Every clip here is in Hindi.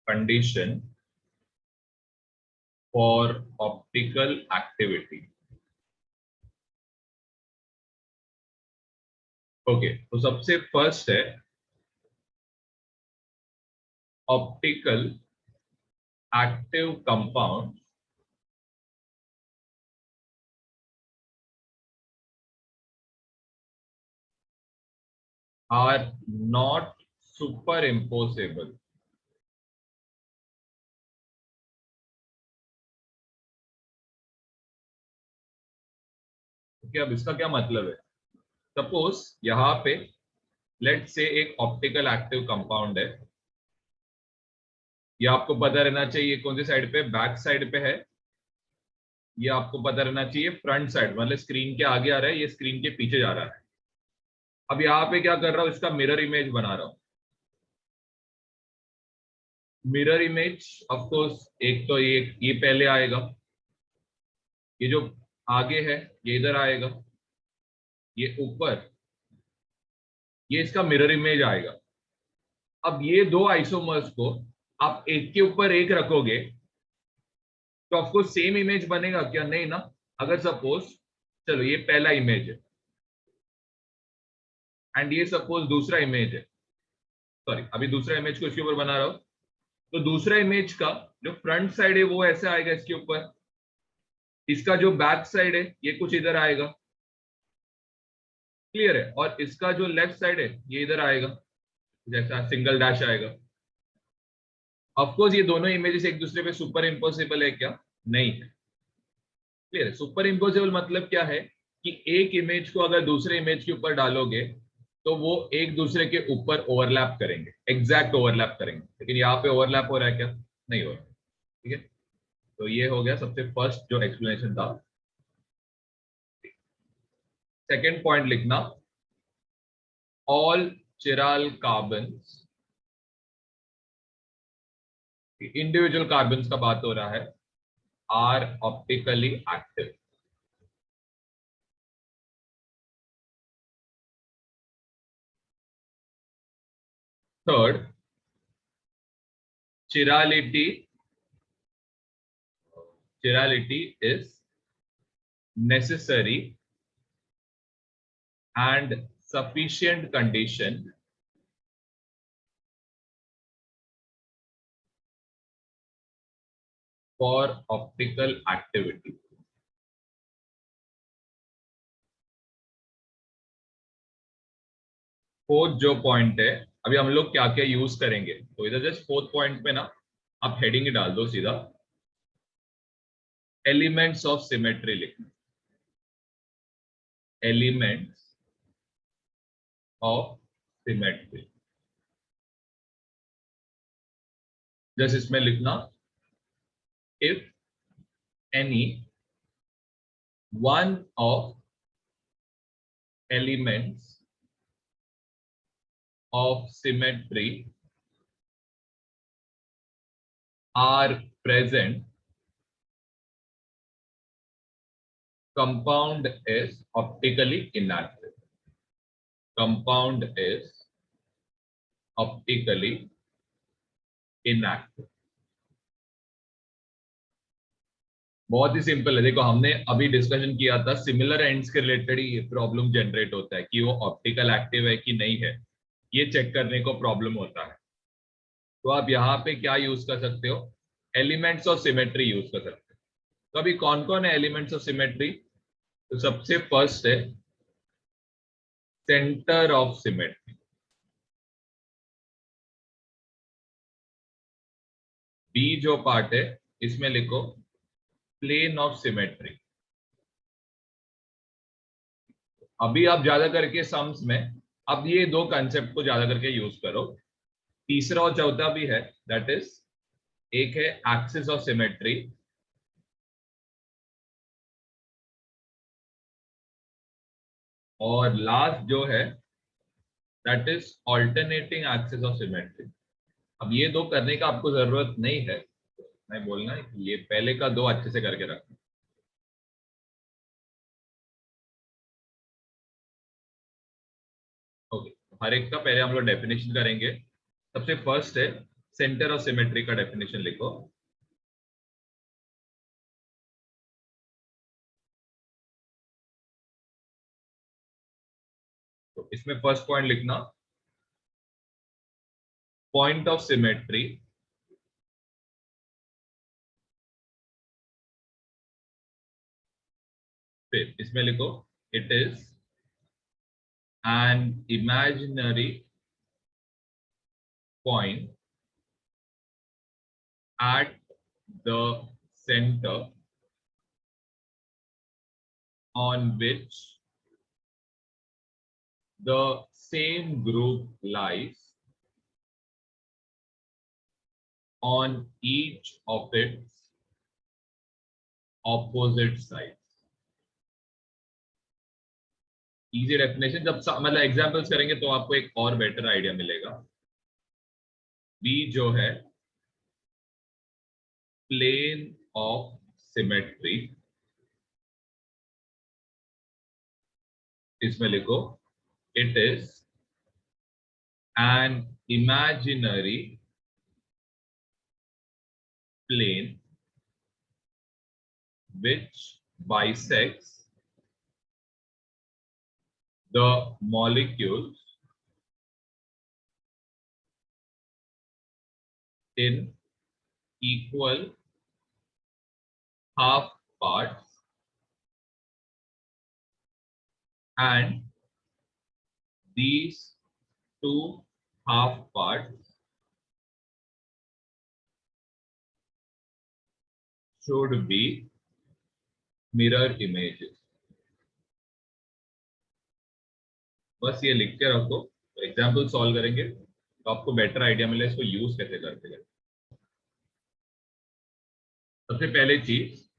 condition for optical activity. Okay, तो सबसे फर्स्ट है optical active compound are not superimposable. Okay, अब इसका क्या मतलब है? सपोज यहां पे लेट से एक ऑप्टिकल एक्टिव कंपाउंड है, ये आपको पता रहना चाहिए कौन सी साइड पे, बैक साइड पे है। ये आपको पता रहना चाहिए फ्रंट साइड, मतलब स्क्रीन के आगे आ रहा है, ये स्क्रीन के पीछे जा रहा है। अब यहाँ पे क्या कर रहा हूं, इसका मिरर इमेज बना रहा हूं। मिरर इमेज ऑफ कोर्स एक तो ये पहले आएगा, ये जो आगे है ये इधर आएगा, ये ऊपर, ये इसका मिरर इमेज आएगा। अब ये दो आइसोमर्स को आप एक के ऊपर एक रखोगे तो ऑफकोर्स सेम इमेज बनेगा क्या? नहीं ना। अगर सपोज, चलो ये पहला इमेज है एंड ये सपोज दूसरा इमेज है, सॉरी अभी दूसरा इमेज को इसके ऊपर बना रहा हूं, तो दूसरा इमेज का जो फ्रंट साइड है वो ऐसे आएगा इसके ऊपर, इसका जो बैक साइड है ये कुछ इधर आएगा, क्लियर है, और इसका जो लेफ्ट साइड है ये इधर आएगा, जैसा सिंगल डैश आएगा। ऑफकोर्स ये दोनों इमेजेस एक दूसरे पे सुपर इम्पोसिबल है क्या? नहीं है। क्लियर है। सुपर इम्पोसिबल मतलब क्या है कि एक इमेज को अगर दूसरे इमेज के ऊपर डालोगे तो वो एक दूसरे के ऊपर ओवरलैप करेंगे, एग्जैक्ट ओवरलैप करेंगे, लेकिन यहाँ पे ओवरलैप हो रहा है क्या? नहीं हो रहा। ठीक है, तो ये हो गया सबसे फर्स्ट जो एक्सप्लेनेशन था। सेकेंड पॉइंट लिखना, all chiral carbon, individual carbon का बात हो रहा है, are optically active. Third, chirality is necessary and sufficient condition for optical activity. Fourth जो पॉइंट है, अभी हम लोग क्या क्या यूज करेंगे, तो इधर जस्ट फोर्थ पॉइंट पे ना आप हेडिंग ही डाल दो सीधा, एलिमेंट्स ऑफ सिमेट्री लिखना, एलिमेंट्स ऑफ सिमेट्री। जस्ट इसमें लिखना, if any one of elements of symmetry are present, compound is optically inactive. Compound is optically inactive. बहुत ही सिंपल है। देखो हमने अभी डिस्कशन किया था सिमिलर एंड्स के रिलेटेड ही प्रॉब्लम जनरेट होता है कि वो ऑप्टिकल एक्टिव है कि नहीं है, ये चेक करने को प्रॉब्लम होता है। तो आप यहाँ पे क्या यूज कर सकते हो, एलिमेंट्स ऑफ सिमेट्री यूज कर सकते हो। तो अभी कौन कौन है एलिमेंट्स ऑफ सिमेट्री? तो सबसे फर्स्ट है सेंटर ऑफ सिमेट्री, बी जो पार्ट है इसमें लिखो प्लेन ऑफ सिमेट्री। अभी आप ज्यादा करके सम्स में अब ये दो कंसेप्ट को ज्यादा करके यूज करो। तीसरा और चौथा भी है, दैट इज एक है एक्सिस ऑफ सिमेट्री, और लास्ट जो है that is alternating axis of symmetry. अब ये दो करने का आपको जरूरत नहीं है, मैं बोलना है कि ये पहले का दो अच्छे से करके रखना। ओके, हर एक का पहले हम लोग डेफिनेशन करेंगे। सबसे फर्स्ट है सेंटर ऑफ सिमेट्री का डेफिनेशन लिखो। तो इसमें फर्स्ट पॉइंट लिखना, पॉइंट ऑफ सिमेट्री फिर इसमें लिखो it is an imaginary point at the center on which the same group lies on each of its opposite sides. Easy definition, जब मतलब एग्जांपल्स करेंगे तो आपको एक और बेटर आइडिया मिलेगा। बी जो है प्लेन ऑफ सिमेट्री, इसमें लिखो it is an imaginary plane which bisects the molecules in equal half parts and these two half parts should be mirror images। बस ये लिख के रखो, एग्जाम्पल सॉल्व करेंगे तो आपको बेटर आइडिया मिले इसको यूज कैसे करते हैं। सबसे पहले चीज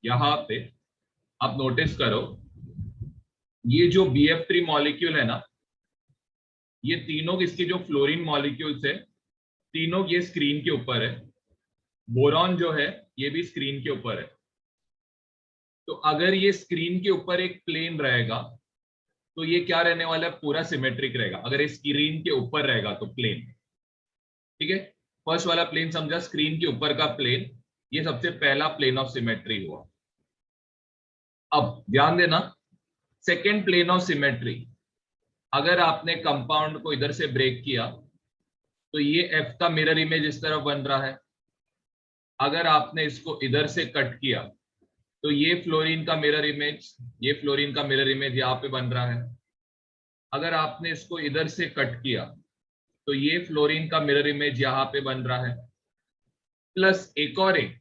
यहां पे आप नोटिस करो, ये जो BF3 मॉलिक्यूल है ना, ये तीनों इसके जो फ्लोरीन मॉलिक्यूल्स है तीनों ये स्क्रीन के ऊपर है। बोरॉन जो है ये भी स्क्रीन के ऊपर है। तो अगर ये स्क्रीन के ऊपर एक प्लेन रहेगा तो ये क्या रहने वाला है, पूरा सिमेट्रिक रहेगा। अगर ये स्क्रीन के ऊपर रहेगा तो प्लेन, ठीक है। फर्स्ट वाला प्लेन समझा, स्क्रीन के ऊपर का प्लेन, ये सबसे पहला प्लेन ऑफ सिमेट्री हुआ। अब ध्यान देना, सेकेंड प्लेन ऑफ सिमेट्री, अगर आपने कंपाउंड को इधर से ब्रेक किया तो ये F का मिरर इमेज इस तरफ बन रहा है। अगर आपने इसको इधर से कट किया तो ये फ्लोरीन का मिरर इमेज, ये फ्लोरीन का मिरर इमेज यहाँ पे बन रहा है। अगर आपने इसको इधर से कट किया तो ये फ्लोरीन का मिरर इमेज यहाँ पे बन रहा है। प्लस एक और एक,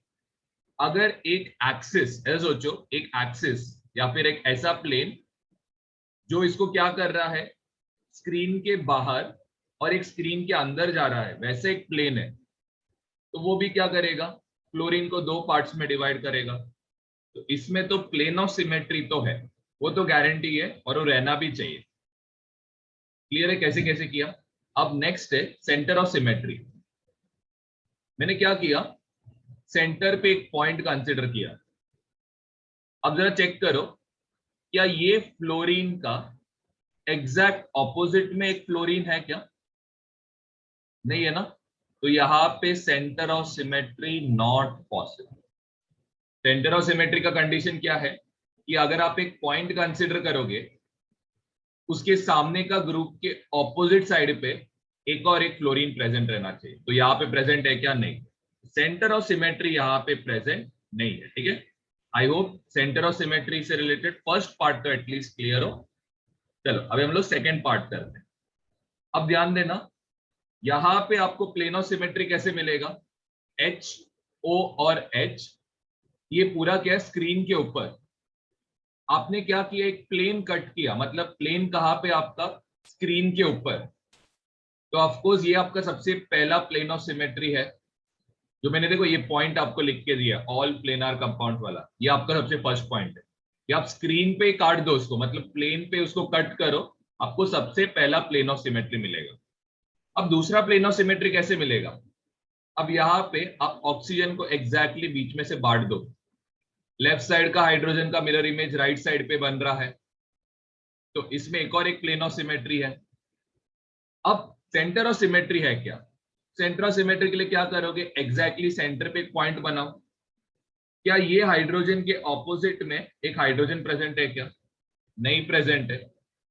अगर एक एक्सिस, ऐसा सोचो एक एक्सिस या फिर एक ऐसा प्लेन जो इसको क्या कर रहा है, स्क्रीन के बाहर और एक स्क्रीन के अंदर जा रहा है, वैसे एक प्लेन है, तो वो भी क्या करेगा, फ्लोरीन को दो पार्ट्स में डिवाइड करेगा। तो इसमें तो प्लेन ऑफ सिमेट्री तो है, वो तो गारंटी है और वो रहना भी चाहिए। क्लियर है कैसे कैसे किया। अब नेक्स्ट है सेंटर ऑफ सिमेट्री। मैंने क्या किया, सेंटर पे एक पॉइंट कंसिडर किया। अब जरा चेक करो, क्या ये फ्लोरीन का एग्जैक्ट ऑपोजिट में एक फ्लोरीन है क्या, नहीं है ना। तो यहां पे centre of symmetry not possible. Centre of symmetry का कंडीशन क्या है कि अगर आप एक पॉइंट कंसिडर करोगे, उसके सामने का ग्रुप के ऑपोजिट साइड पे एक और एक फ्लोरीन प्रेजेंट रहना चाहिए। तो यहाँ पे प्रेजेंट है क्या, नहीं। सेंटर ऑफ सिमेट्री यहाँ पे प्रेजेंट नहीं है, ठीक है। I hope centre of symmetry से रिलेटेड फर्स्ट पार्ट तो एटलीस्ट क्लियर हो। चलो अभी हम लोग सेकेंड पार्ट करते हैं। अब ध्यान देना, यहां पे आपको प्लेन ऑफ सिमेट्री कैसे मिलेगा, H O और H, ये पूरा क्या है, स्क्रीन के ऊपर। आपने क्या किया, एक प्लेन कट किया, मतलब प्लेन कहां पे आपका, स्क्रीन के ऊपर। तो ऑफकोर्स ये आपका सबसे पहला प्लेन ऑफ सिमेट्री है, जो मैंने देखो ये पॉइंट आपको लिख के दिया, ऑल प्लेनार कंपाउंड वाला, ये आपका सबसे फर्स्ट पॉइंट है कि आप स्क्रीन पे काट दो उसको, मतलब प्लेन पे उसको कट करो, आपको सबसे पहला प्लेन ऑफ सिमेट्री मिलेगा। अब दूसरा प्लेन ऑफ सिमेट्री कैसे मिलेगा, अब यहां पे आप ऑक्सीजन को एग्जैक्टली बीच में से बांट दो। लेफ्ट साइड का हाइड्रोजन का मिरर इमेज राइट साइड पे बन रहा है, तो इसमें एक और एक प्लेन ऑफ सिमेट्री है। अब सेंटर ऑफ सिमेट्री है क्या, सेंटर ऑफ सिमेट्री के लिए क्या करोगे, एग्जैक्टली सेंटर पे एक पॉइंट बनाओ। क्या ये हाइड्रोजन के ऑपोजिट में एक हाइड्रोजन प्रेजेंट है क्या, नहीं प्रेजेंट है,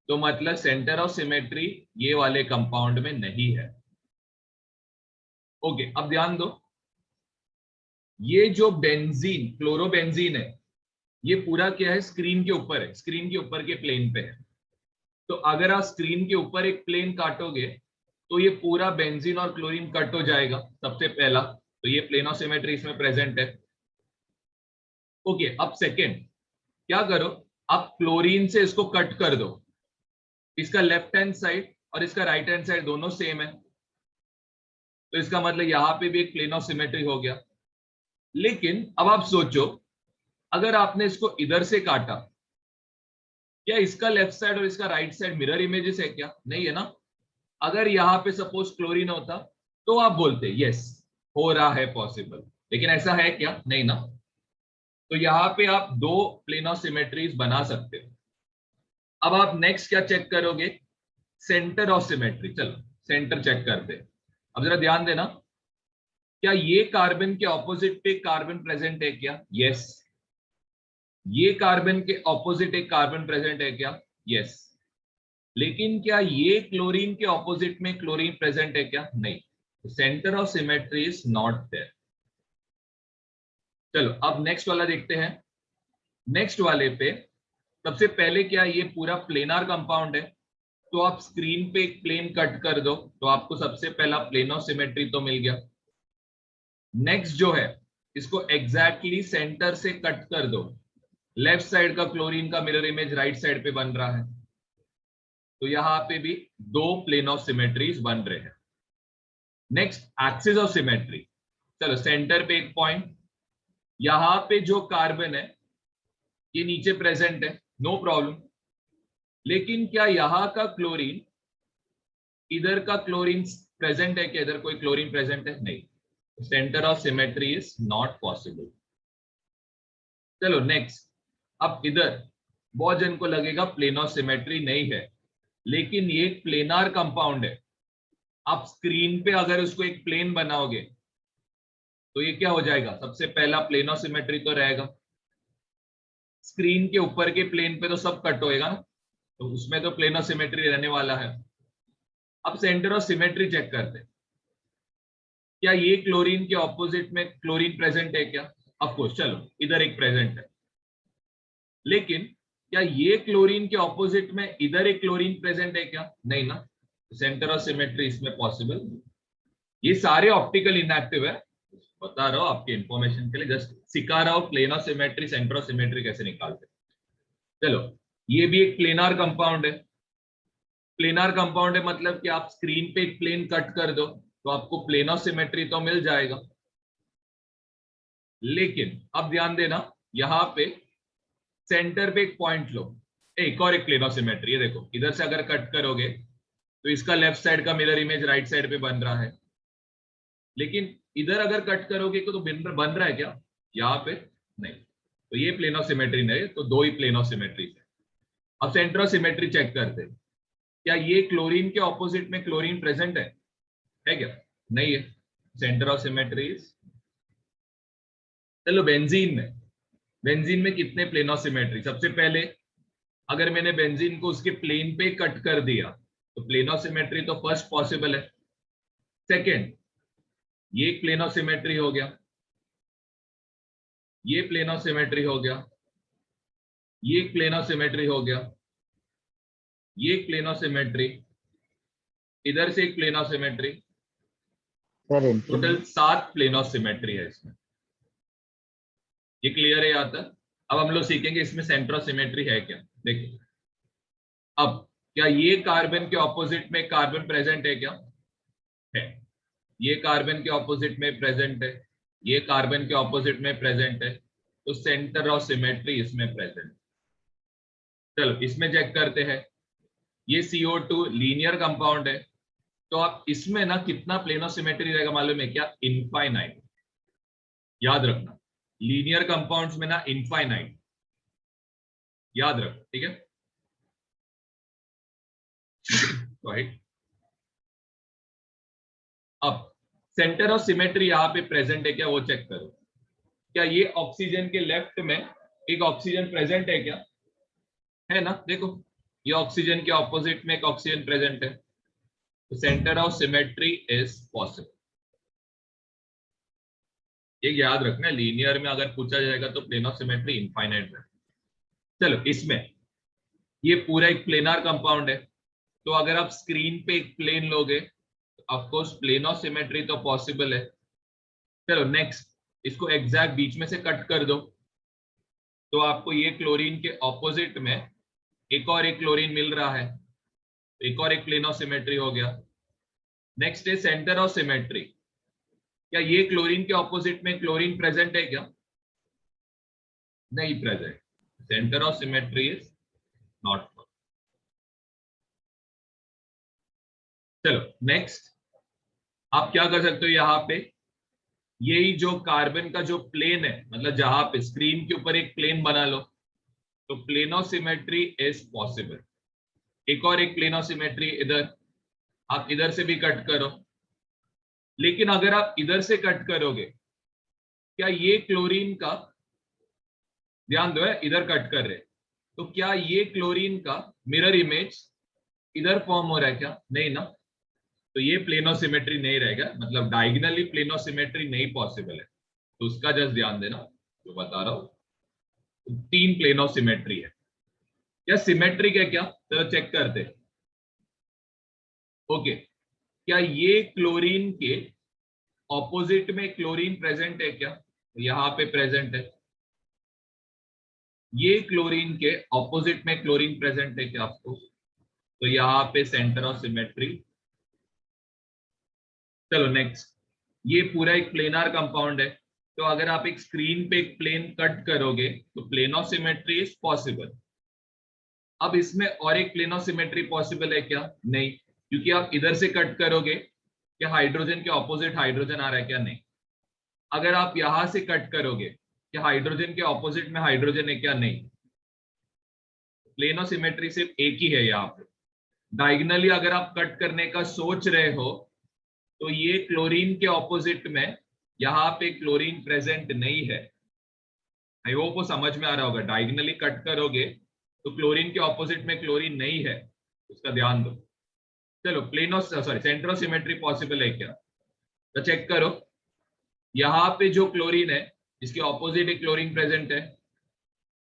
तो मतलब सेंटर ऑफ सिमेट्री ये वाले कंपाउंड में नहीं है। ओके, अब ध्यान दो, ये जो बेंजीन क्लोरोबेंजीन है ये पूरा क्या है, स्क्रीन के ऊपर है, स्क्रीन के ऊपर के प्लेन पे है। तो अगर आप स्क्रीन के ऊपर एक प्लेन काटोगे तो ये पूरा बेंजीन और क्लोरीन कट हो जाएगा सबसे पहला, तो ये प्लेन ऑफ सिमेट्री इसमें प्रेजेंट है। ओके, अब सेकेंड क्या करो, आप क्लोरीन से इसको कट कर दो, इसका लेफ्ट हैंड साइड और इसका राइट हैंड साइड दोनों सेम है, तो इसका मतलब यहां पे भी एक प्लेन ऑफ सिमेट्री हो गया। लेकिन अब आप सोचो, अगर आपने इसको इधर से काटा, क्या इसका लेफ्ट साइड और इसका राइट साइड मिरर इमेजेस है क्या, नहीं है ना। अगर यहां पे सपोज क्लोरीन होता तो आप बोलते यस हो रहा है पॉसिबल, लेकिन ऐसा है क्या, नहीं ना। तो यहां पे आप दो प्लेन ऑफ सिमेट्रीज बना सकते हो। अब आप नेक्स्ट क्या चेक करोगे, सेंटर ऑफ सिमेट्री। चलो सेंटर चेक करते हैं। अब जरा ध्यान देना, क्या ये कार्बन के ऑपोजिट पे कार्बन प्रेजेंट है क्या, यस। ये कार्बन के ऑपोजिट एक कार्बन प्रेजेंट है क्या, यस। लेकिन क्या ये क्लोरीन के ऑपोजिट में क्लोरीन प्रेजेंट है क्या, नहीं। Centre of symmetry is not there. चलो अब नेक्स्ट वाला देखते हैं। नेक्स्ट वाले पे सबसे पहले क्या, ये पूरा प्लेनार कंपाउंड है, तो आप स्क्रीन पे एक प्लेन कट कर दो तो आपको सबसे पहला प्लेन ऑफ सिमेट्री तो मिल गया। नेक्स्ट जो है, इसको एग्जैक्टली सेंटर से कट कर दो, लेफ्ट साइड का क्लोरीन का मिरर इमेज राइट साइड पे बन रहा है, तो यहां पे भी दो प्लेन ऑफ सिमेट्रीज बन रहे हैं। Next axis of symmetry. चलो सेंटर पे एक पॉइंट, यहां पे जो कार्बन है ये नीचे प्रेजेंट है, नो प्रॉब्लम। लेकिन क्या यहां का क्लोरीन इधर का क्लोरीन प्रेजेंट है क्या, इधर कोई क्लोरीन प्रेजेंट है, नहीं। Centre of symmetry is not possible. चलो नेक्स्ट, अब इधर बहुत जन को लगेगा प्लेन ऑफ सिमेट्री नहीं है, लेकिन ये एक प्लेनार कंपाउंड है। आप स्क्रीन पे अगर उसको एक प्लेन बनाओगे तो ये क्या हो जाएगा, सबसे पहला प्लेन ऑफ सिमेट्री तो रहेगा। स्क्रीन के ऊपर के प्लेन पे तो सब कट होएगा ना, तो उसमें तो प्लेन ऑफ सिमेट्री रहने वाला है। अब सेंटर ऑफ सिमेट्री चेक करते हैं, क्या ये क्लोरीन के ऑपोजिट में क्लोरीन प्रेजेंट है क्या, ऑफकोर्स चलो इधर एक प्रेजेंट है। लेकिन क्या ये क्लोरीन के ऑपोजिट में इधर एक क्लोरीन प्रेजेंट है क्या, नहीं ना। सेंटर ऑफ सिमेट्री इसमें पॉसिबल। ये सारे ऑप्टिकल इनएक्टिव है, बता रहा हूं आपके इंफॉर्मेशन के लिए, जस्ट सिखा रहा हूं plane of symmetry centre of symmetry कैसे निकालते। चलो ये भी एक प्लेनार कंपाउंड है। प्लेनार कंपाउंड है मतलब कि आप स्क्रीन पे एक प्लेन कट कर दो तो आपको प्लेन ऑफ सिमेट्री तो मिल जाएगा। लेकिन अब ध्यान देना, यहां पे सेंटर पे एक पॉइंट लो, एक और एक प्लेन ऑफ सिमेट्री है, देखो इधर से अगर कट करोगे तो इसका लेफ्ट साइड का मिरर इमेज राइट साइड पे बन रहा है। लेकिन इधर अगर कट करोगे तो बन रहा है क्या, यहाँ पे नहीं, तो ये प्लेन ऑफ सिमेट्री नहीं, तो दो ही प्लेन ऑफ सिमेट्री है। अब सेंटर ऑफ सिमेट्री चेक करते हैं, क्या ये क्लोरीन के ऑपोजिट में क्लोरीन प्रेजेंट है क्या, नहीं है। Centre of symmetry. चलो बेंजीन में कितने प्लेन ऑफ सिमेट्री, सबसे पहले अगर मैंने बेंजीन को उसके प्लेन पे कट कर दिया तो प्लेन ऑफ सिमेट्री तो फर्स्ट पॉसिबल है। सेकेंड, ये एक प्लेन ऑफ सिमेट्री हो गया, ये प्लेन ऑफ सिमेट्री हो गया, ये एक प्लेन ऑफ सिमेट्री हो गया, ये एक प्लेन ऑफ सिमेट्री, इधर से एक plane of symmetry, total 7 plane of symmetry है इसमें। ये क्लियर है यहाँ तक। अब हम लोग सीखेंगे इसमें सेंटर ऑफ सिमेट्री है क्या, देखिए। अब क्या ये कार्बन के ऑपोजिट में कार्बन प्रेजेंट है क्या, है। ये कार्बन के ऑपोजिट में प्रेजेंट है, ये कार्बन के ऑपोजिट में प्रेजेंट है, तो सेंटर ऑफ सिमेट्री इसमें प्रेजेंट। चलो इसमें चेक करते हैं, ये CO2 लीनियर कंपाउंड है, तो आप इसमें ना कितना प्लेन ऑफ सिमेट्री रहेगा मालूम है क्या, इनफाइनाइट। याद रखना, लीनियर कंपाउंड्स में ना इनफाइनाइट, याद रखो, ठीक है। राइट, अब सेंटर ऑफ सिमेट्री यहाँ पे प्रेजेंट है क्या वो चेक करो। क्या ये ऑक्सीजन के लेफ्ट में एक ऑक्सीजन प्रेजेंट है क्या? है ना, देखो ये ऑक्सीजन के ऑपोजिट में एक ऑक्सीजन प्रेजेंट है, तो centre of symmetry is possible. ये याद रखना, लीनियर में अगर पूछा जाएगा तो प्लेन ऑफ सिमेट्री इनफाइनाइट है। चलो इसमें ये पूरा एक प्लेनार कंपाउंड है, तो अगर आप स्क्रीन पे एक प्लेन लोगे तो of course plane of symmetry तो पॉसिबल है। चलो नेक्स्ट, इसको एग्जैक्ट बीच में से कट कर दो, तो आपको ये क्लोरीन के ऑपोजिट में एक और एक क्लोरीन मिल रहा है, एक और एक प्लेन ऑफ सिमेट्री हो गया। नेक्स्ट है सेंटर ऑफ सिमेट्री। क्या ये क्लोरीन के ऑपोजिट में क्लोरीन प्रेजेंट है क्या? नहीं present, centre of symmetry is not. चलो नेक्स्ट, आप क्या कर सकते हो यहाँ पे, यही जो कार्बन का जो प्लेन है, मतलब जहां पे स्क्रीन के ऊपर एक प्लेन बना लो, तो plane of symmetry is possible. एक और एक प्लेन ऑफ सिमेट्री इधर, आप इधर से भी कट करो, लेकिन अगर आप इधर से कट करोगे, क्या ये क्लोरीन का, ध्यान दो है इधर कट कर रहे, तो क्या ये क्लोरीन का मिरर इमेज इधर फॉर्म हो रहा है क्या? नहीं ना, तो ये प्लेन ऑफ सिमेट्री नहीं रहेगा, मतलब डायगोनली प्लेन ऑफ सिमेट्री नहीं पॉसिबल है, तो उसका जस्ट ध्यान देना जो बता रहा हूं। तो 3 प्लेन ऑफ सिमेट्री है। क्या सिमेट्रिक है क्या? चलो चेक करते। ओके, क्या ये क्लोरीन के ऑपोजिट में क्लोरीन प्रेजेंट है क्या? यहां पे प्रेजेंट है। ये क्लोरीन के ऑपोजिट में क्लोरीन प्रेजेंट है क्या आपको? तो यहां पे सेंटर ऑफ सिमेट्री। चलो नेक्स्ट, ये पूरा एक प्लेनार कंपाउंड है, तो अगर आप एक स्क्रीन पे एक प्लेन कट करोगे तो plane of symmetry is possible. अब इसमें और एक प्लेन ऑफ सिमेट्री पॉसिबल है क्या? नहीं, क्योंकि आप इधर से कट करोगे, क्या हाइड्रोजन के ऑपोजिट हाइड्रोजन आ रहा है क्या? नहीं। अगर आप यहां से कट करोगे, क्या हाइड्रोजन के ऑपोजिट में हाइड्रोजन है क्या? नहीं। प्लेन ऑफ सिमेट्री सिर्फ एक ही है यहाँ पे। डायगोनली अगर आप कट करने का सोच रहे हो, तो ये क्लोरीन के ऑपोजिट में यहाँ पे क्लोरीन प्रेजेंट नहीं है। आई होप वो समझ में आ रहा होगा, डायगोनली कट करोगे तो क्लोरीन के ऑपोजिट में क्लोरीन नहीं है, उसका ध्यान दो। चलो plane of sorry centre of symmetry possible है क्या? तो चेक करो, यहाँ पे जो क्लोरीन है इसके ऑपोजिट एक क्लोरीन प्रेजेंट है,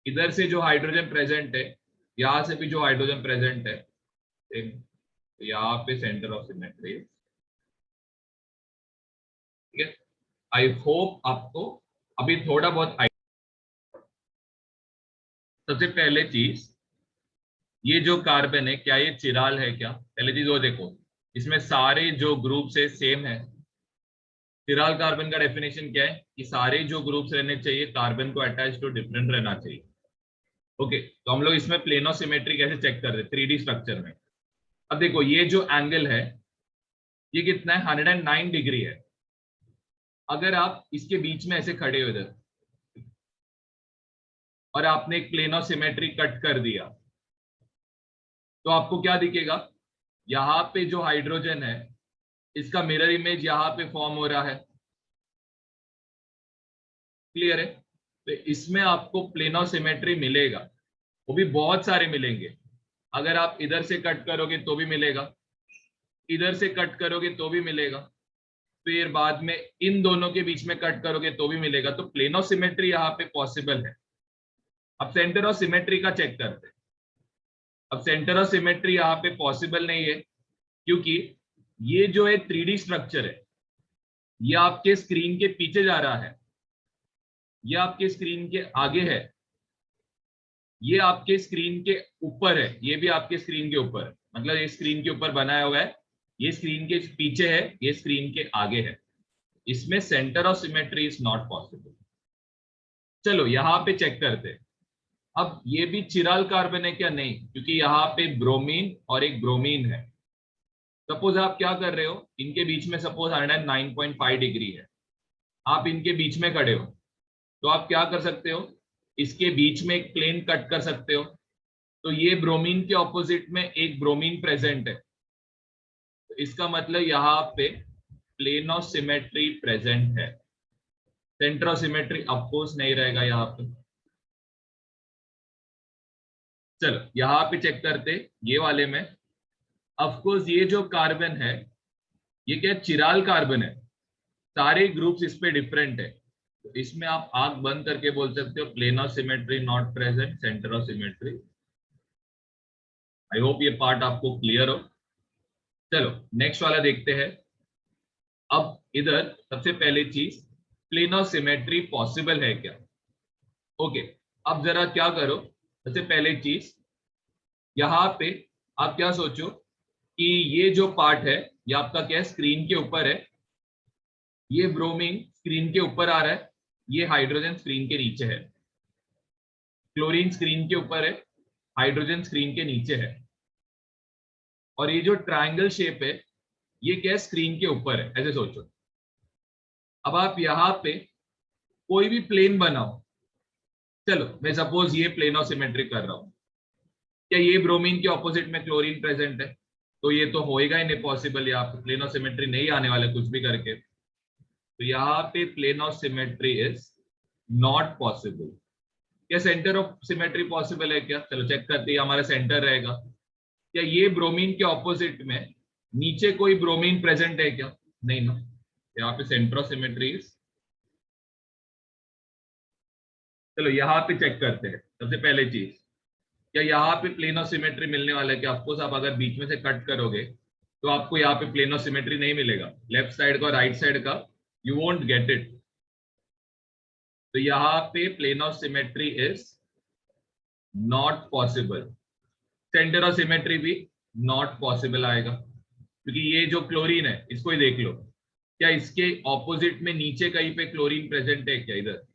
इधर से जो हाइड्रोजन प्रेजेंट है, यहाँ से भी जो हाइड्रोजन प्रेजेंट है, तो यहाँ पे सेंटर ऑफ सिमेट्री। ठीक है, आई होप आपको अभी थोड़ा बहुत। सबसे पहले चीज, ये जो कार्बन है क्या ये चिराल है क्या? पहले चीज वो देखो, इसमें सारे जो ग्रुप्स है सेम है। चिराल कार्बन का डेफिनेशन क्या है कि सारे जो ग्रुप्स रहने चाहिए कार्बन को अटैच टू डिफरेंट रहना चाहिए। ओके, तो हम लोग इसमें प्लेन ऑफ सिमेट्री कैसे चेक करते हैं 3D स्ट्रक्चर में। अब देखो ये जो एंगल है ये कितना है? 109 डिग्री है। अगर आप इसके बीच में ऐसे खड़े हो इधर और आपने एक प्लेन ऑफ सिमेट्री कट कर दिया, तो आपको क्या दिखेगा? यहाँ पे जो हाइड्रोजन है इसका मिरर इमेज यहाँ पे फॉर्म हो रहा है। क्लियर है? तो इसमें आपको प्लेन ऑफ सिमेट्री मिलेगा, वो भी बहुत सारे मिलेंगे। अगर आप इधर से कट करोगे तो भी मिलेगा, इधर से कट करोगे तो भी मिलेगा, फिर बाद में इन दोनों के बीच में कट करोगे तो भी मिलेगा। तो प्लेन ऑफ सिमेट्री यहाँ पे पॉसिबल है। अब सेंटर ऑफ सिमेट्री का चेक करते हैं। अब सेंटर ऑफ सिमेट्री यहाँ पे पॉसिबल नहीं है, क्योंकि ये जो है 3D स्ट्रक्चर है, ये आपके स्क्रीन के पीछे जा रहा है, ये आपके स्क्रीन के आगे है, ये आपके स्क्रीन के ऊपर है, ये भी आपके स्क्रीन के ऊपर है, मतलब ये स्क्रीन के ऊपर बनाया हुआ है, ये स्क्रीन के पीछे है, ये स्क्रीन के आगे है। इसमें centre of symmetry is not possible. चलो यहाँ पे चेक करते हैं। अब ये भी चिराल कार्बन है क्या? नहीं, क्योंकि यहाँ पे ब्रोमीन और एक ब्रोमीन है। सपोज आप क्या कर रहे हो, इनके बीच में सपोज 109.5 डिग्री है, आप इनके बीच में खड़े हो, तो आप क्या कर सकते हो, इसके बीच में एक प्लेन कट कर सकते हो। तो ये ब्रोमीन के ऑपोजिट में एक ब्रोमीन प्रेजेंट है, तो इसका मतलब यहाँ पे प्लेन ऑफ सिमेट्री प्रेजेंट है, सेंटर ऑफ सिमेट्री ऑफकोर्स नहीं रहेगा यहाँ पे। चलो यहाँ पे चेक करते, ये वाले में ऑफकोर्स ये जो कार्बन है ये क्या चिराल कार्बन है, सारे ग्रुप्स इस पे डिफरेंट है, तो इसमें आप आंख बंद करके बोल सकते हो plane of symmetry not present, centre of symmetry. I hope ये पार्ट आपको क्लियर हो। चलो नेक्स्ट वाला देखते हैं। अब इधर सबसे पहली चीज, प्लेन ऑफ सिमेट्री पॉसिबल है क्या? ओके, अब जरा क्या करो, सबसे पहले चीज यहाँ पे आप क्या सोचो कि ये जो पार्ट है ये आपका क्या है, स्क्रीन के ऊपर है, ये ब्रोमीन स्क्रीन के ऊपर आ रहा है, ये हाइड्रोजन स्क्रीन के नीचे है, क्लोरीन स्क्रीन के ऊपर है, हाइड्रोजन स्क्रीन के नीचे है, और ये जो ट्रायंगल शेप है ये क्या है, स्क्रीन के ऊपर है, ऐसे सोचो। अब आप यहाँ पे कोई भी प्लेन बनाओ, चलो मैं सपोज ये प्लेन ऑफ सिमेट्री कर रहा हूं, क्या ये ब्रोमीन के ऑपोजिट में क्लोरीन प्रेजेंट है? तो ये तो होएगा ही नहीं पॉसिबल, यहाँ पे प्लेन ऑफ सिमेट्री नहीं आने वाले कुछ भी करके, तो यहाँ पे plane of symmetry is not possible. क्या सेंटर ऑफ सिमेट्री पॉसिबल है क्या? चलो चेक करते हैं, हमारा सेंटर रहेगा, क्या ये ब्रोमीन के ऑपोजिट में नीचे कोई ब्रोमीन प्रेजेंट है क्या? नहीं ना, यहाँ पे सेंटर ऑफ सिमेट्री इज, चलो यहाँ पे चेक करते हैं। सबसे पहले चीज, क्या यहाँ पे प्लेन ऑफ सिमेट्री मिलने वाला है क्या? ऑफकोर्स आप अगर बीच में से कट करोगे तो आपको यहाँ पे प्लेन ऑफ सिमेट्री नहीं मिलेगा, लेफ्ट साइड का राइट साइड का, यू वोंट गेट इट। तो यहाँ पे plane of symmetry is not possible, centre of symmetry भी नॉट पॉसिबल आएगा, क्योंकि ये जो क्लोरीन है इसको ही देख लो, क्या इसके ऑपोजिट में नीचे कहीं पे क्लोरीन प्रेजेंट है क्या? इधर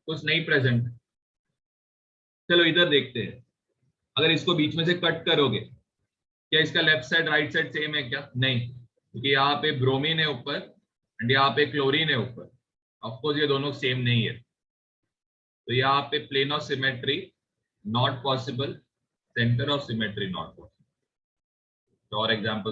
कुछ नहीं प्रेजेंट। चलो इधर देखते हैं, अगर इसको बीच में से कट करोगे क्या इसका left side right side same है क्या? नहीं, क्योंकि यहाँ पे ब्रोमीन है ऊपर एंड यहाँ पे क्लोरीन है ऊपर, ऑफकोर्स ये दोनों सेम नहीं है, तो यहाँ पे plane of symmetry not possible, centre of symmetry not possible. और एग्जांपल